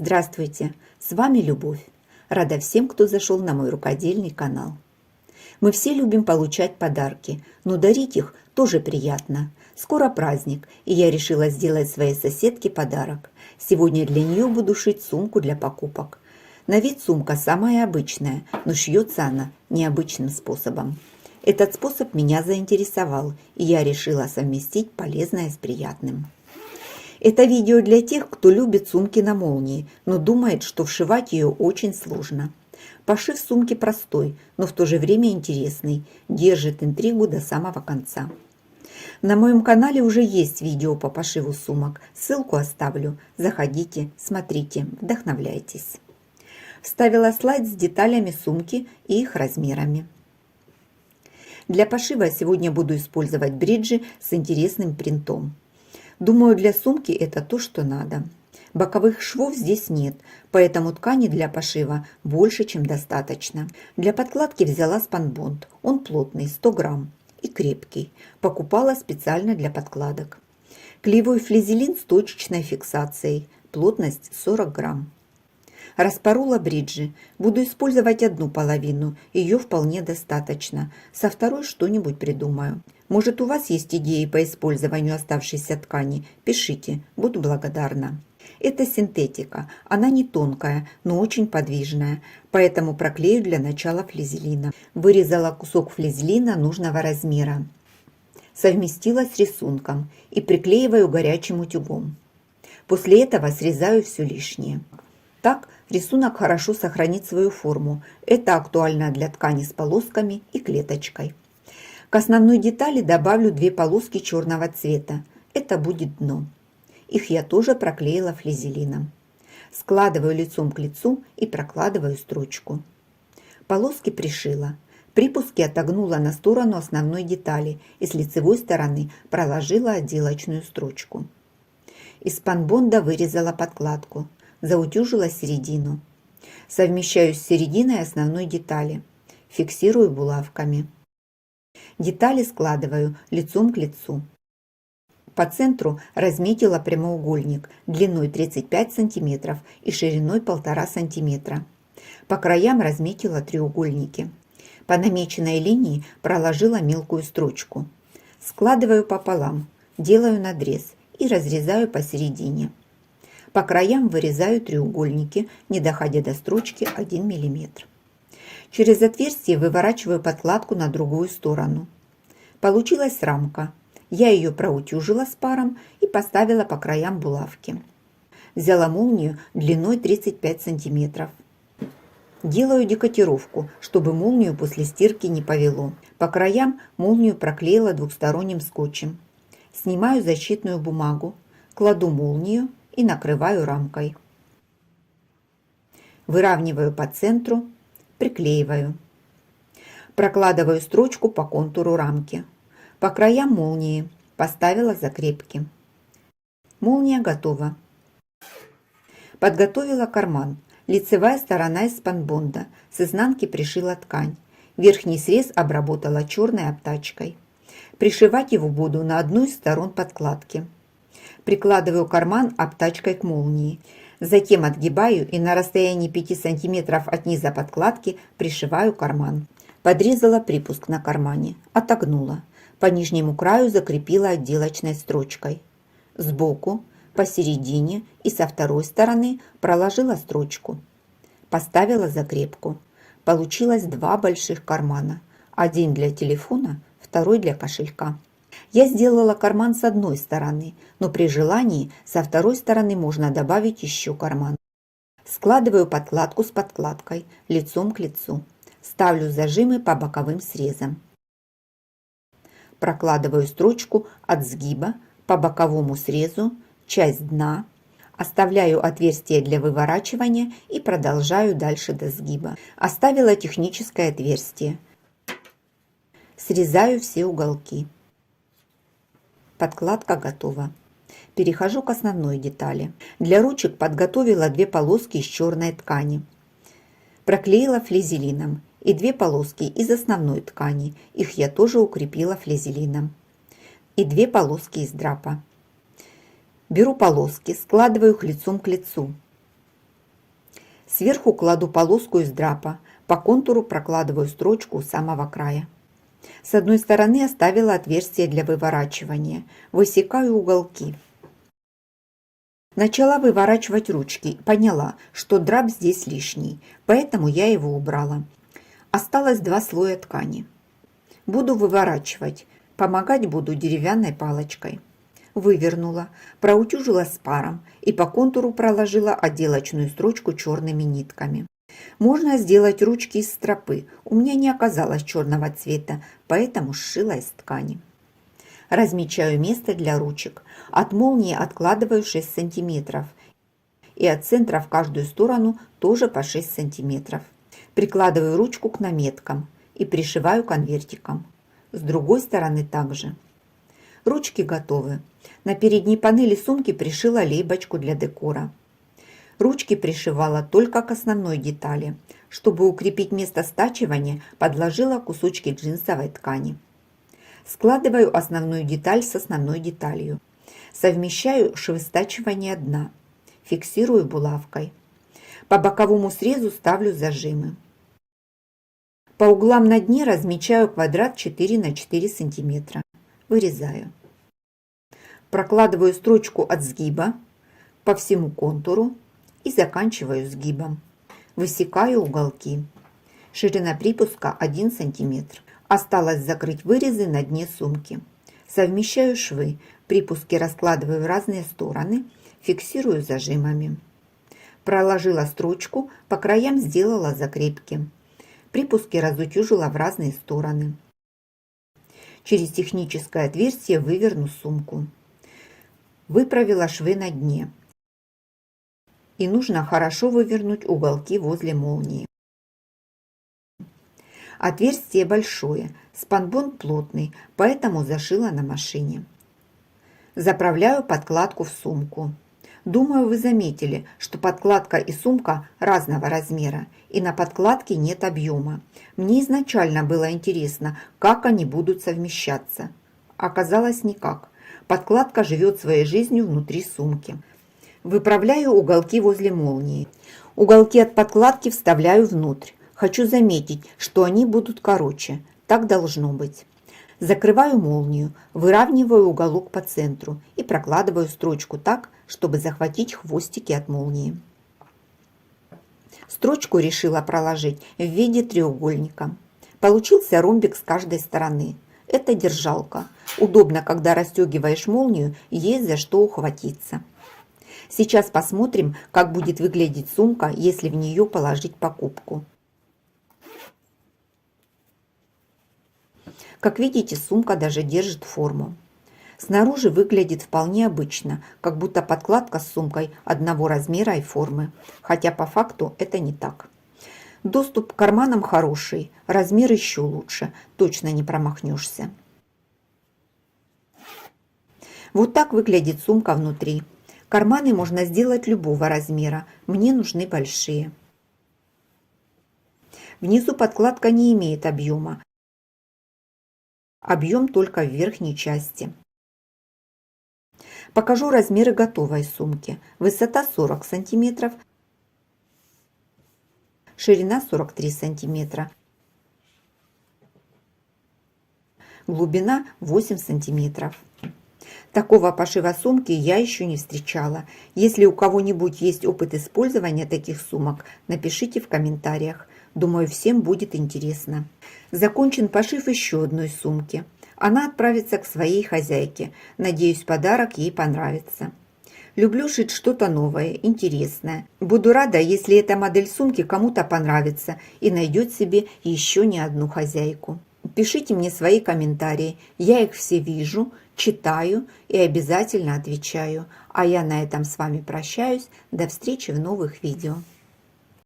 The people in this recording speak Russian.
Здравствуйте, с вами Любовь. Рада всем, кто зашел на мой рукодельный канал. Мы все любим получать подарки, но дарить их тоже приятно. Скоро праздник, и я решила сделать своей соседке подарок. Сегодня для нее буду шить сумку для покупок. На вид сумка самая обычная, но шьется она необычным способом. Этот способ меня заинтересовал, и я решила совместить полезное с приятным. Это видео для тех, кто любит сумки на молнии, но думает, что вшивать ее очень сложно. Пошив сумки простой, но в то же время интересный, держит интригу до самого конца. На моем канале уже есть видео по пошиву сумок, ссылку оставлю. Заходите, смотрите, вдохновляйтесь. Вставила слайд с деталями сумки и их размерами. Для пошива сегодня буду использовать бриджи с интересным принтом. Думаю, для сумки это то, что надо. Боковых швов здесь нет, поэтому ткани для пошива больше, чем достаточно. Для подкладки взяла спанбонд. Он плотный, 100 грамм и крепкий. Покупала специально для подкладок. Клеевой флизелин с точечной фиксацией. Плотность 40 грамм. Распорола бриджи. Буду использовать одну половину, ее вполне достаточно. Со второй что-нибудь придумаю. Может, у вас есть идеи по использованию оставшейся ткани? Пишите, буду благодарна. Это синтетика. Она не тонкая, но очень подвижная, поэтому проклею для начала флизелина. Вырезала кусок флизелина нужного размера. Совместила с рисунком и приклеиваю горячим утюгом. После этого срезаю все лишнее. Так рисунок хорошо сохранит свою форму. Это актуально для ткани с полосками и клеточкой. К основной детали добавлю 2 полоски черного цвета. Это будет дно. Их я тоже проклеила флизелином. Складываю лицом к лицу и прокладываю строчку. Полоски пришила. Припуски отогнула на сторону основной детали и с лицевой стороны проложила отделочную строчку. Из спанбонда вырезала подкладку. Заутюжила середину. Совмещаю с серединой основной детали. Фиксирую булавками. Детали складываю лицом к лицу. По центру разметила прямоугольник длиной 35 см и шириной 1,5 см. По краям разметила треугольники. По намеченной линии проложила мелкую строчку. Складываю пополам, делаю надрез и разрезаю посередине. По краям вырезаю треугольники, не доходя до строчки 1 мм. Через отверстие выворачиваю подкладку на другую сторону. Получилась рамка. Я ее проутюжила с паром и поставила по краям булавки. Взяла молнию длиной 35 см. Делаю декотировку, чтобы молнию после стирки не повело. По краям молнию проклеила двухсторонним скотчем. Снимаю защитную бумагу, кладу молнию и накрываю рамкой. Выравниваю по центру, приклеиваю. Прокладываю строчку по контуру рамки. По краям молнии поставила закрепки. Молния готова. Подготовила карман. Лицевая сторона из спанбонда. С изнанки пришила ткань. Верхний срез обработала черной обтачкой. Пришивать его буду на одну из сторон подкладки. Прикладываю карман обтачкой к молнии. Затем отгибаю и на расстоянии 5 см от низа подкладки пришиваю карман. Подрезала припуск на кармане. Отогнула. По нижнему краю закрепила отделочной строчкой. Сбоку, посередине и со второй стороны проложила строчку. Поставила закрепку. Получилось 2 больших кармана. Один для телефона, второй для кошелька. Я сделала карман с одной стороны, но при желании со второй стороны можно добавить еще карман. Складываю подкладку с подкладкой лицом к лицу. Ставлю зажимы по боковым срезам. Прокладываю строчку от сгиба по боковому срезу, часть дна. Оставляю отверстие для выворачивания и продолжаю дальше до сгиба. Оставила техническое отверстие. Срезаю все уголки. Подкладка готова. Перехожу к основной детали. Для ручек подготовила 2 полоски из черной ткани. Проклеила флизелином и 2 полоски из основной ткани. Их я тоже укрепила флизелином. И 2 полоски из драпа. Беру полоски, складываю их лицом к лицу. Сверху кладу полоску из драпа, по контуру прокладываю строчку у самого края. С одной стороны оставила отверстие для выворачивания, высекаю уголки. Начала выворачивать ручки, поняла, что драп здесь лишний, поэтому я его убрала. Осталось 2 слоя ткани. Буду выворачивать, помогать буду деревянной палочкой. Вывернула, проутюжила с паром и по контуру проложила отделочную строчку черными нитками. Можно сделать ручки из стропы, у меня не оказалось черного цвета, поэтому сшила из ткани. Размечаю место для ручек, от молнии откладываю 6 см и от центра в каждую сторону тоже по 6 см. Прикладываю ручку к наметкам и пришиваю конвертиком. С другой стороны также. Ручки готовы. На передней панели сумки пришила лейбочку для декора. Ручки пришивала только к основной детали. Чтобы укрепить место стачивания, подложила кусочки джинсовой ткани. Складываю основную деталь с основной деталью. Совмещаю швы стачивания дна. Фиксирую булавкой. По боковому срезу ставлю зажимы. По углам на дне размечаю квадрат 4 на 4 см. Вырезаю. Прокладываю строчку от сгиба по всему контуру и заканчиваю сгибом. Высекаю уголки. Ширина припуска 1 см. Осталось закрыть вырезы на дне сумки. Совмещаю швы. Припуски раскладываю в разные стороны. Фиксирую зажимами. Проложила строчку, по краям сделала закрепки. Припуски разутюжила в разные стороны. Через техническое отверстие выверну сумку. Выправила швы на дне. И нужно хорошо вывернуть уголки возле молнии. Отверстие большое, спанбонд плотный, поэтому зашила на машине. Заправляю подкладку в сумку. Думаю, вы заметили, что подкладка и сумка разного размера, и на подкладке нет объема. Мне изначально было интересно, как они будут совмещаться. Оказалось никак. Подкладка живет своей жизнью внутри сумки. Выправляю уголки возле молнии. Уголки от подкладки вставляю внутрь. Хочу заметить, что они будут короче. Так должно быть. Закрываю молнию, выравниваю уголок по центру и прокладываю строчку так, чтобы захватить хвостики от молнии. Строчку решила проложить в виде треугольника. Получился ромбик с каждой стороны. Это держалка. Удобно, когда расстегиваешь молнию, есть за что ухватиться. Сейчас посмотрим, как будет выглядеть сумка, если в нее положить покупку. Как видите, сумка даже держит форму. Снаружи выглядит вполне обычно, как будто подкладка с сумкой одного размера и формы, хотя по факту это не так. Доступ к карманам хороший, размер еще лучше, точно не промахнешься. Вот так выглядит сумка внутри. Карманы можно сделать любого размера, мне нужны большие. Внизу подкладка не имеет объема. Объем только в верхней части. Покажу размеры готовой сумки. Высота 40 см, ширина 43 см, глубина 8 см. Такого пошива сумки я еще не встречала. Если у кого-нибудь есть опыт использования таких сумок, напишите в комментариях. Думаю, всем будет интересно. Закончен пошив еще одной сумки. Она отправится к своей хозяйке. Надеюсь, подарок ей понравится. Люблю шить что-то новое, интересное. Буду рада, если эта модель сумки кому-то понравится и найдет себе еще не одну хозяйку. Пишите мне свои комментарии. Я их все вижу, читаю и обязательно отвечаю. А я на этом с вами прощаюсь. До встречи в новых видео.